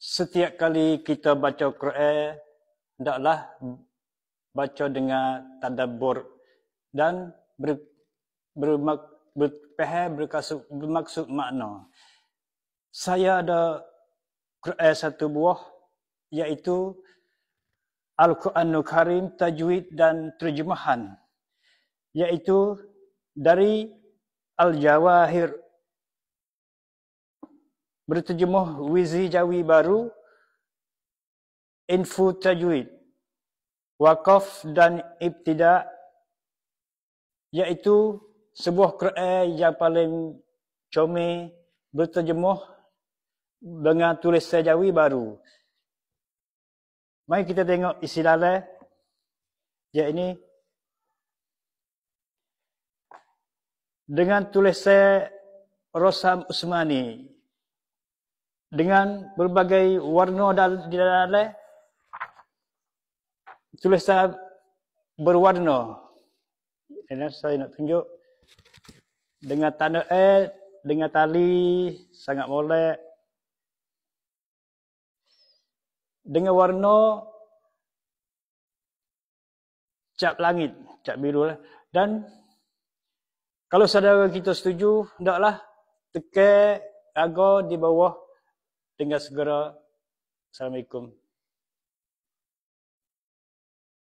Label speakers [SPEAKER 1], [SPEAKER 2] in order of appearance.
[SPEAKER 1] Setiap kali kita baca Quran, hendaklah baca dengan tadabbur dan berfaham bermaksud makna. Saya ada Quran satu buah, iaitu Al-Quranul Karim tajwid dan terjemahan, iaitu dari Al-Jawahir, berterjemah Wizi Jawi Baru, Info Tajwid, Waqaf dan Ibtida', iaitu sebuah Quran yang paling comel, berterjemah dengan tulisan Jawi Baru. Mari kita tengok isi dalam, iaitu dengan tulisan Rosam Usmani, dengan berbagai warna di dalam, tulisan berwarna. Ini saya nak tunjuk dengan tanda dengan tali sangat molek, dengan warna cap langit, cap biru lah. Dan kalau saudara kita setuju, hendaklah tekan logo di bawah dengan segera. Assalamualaikum.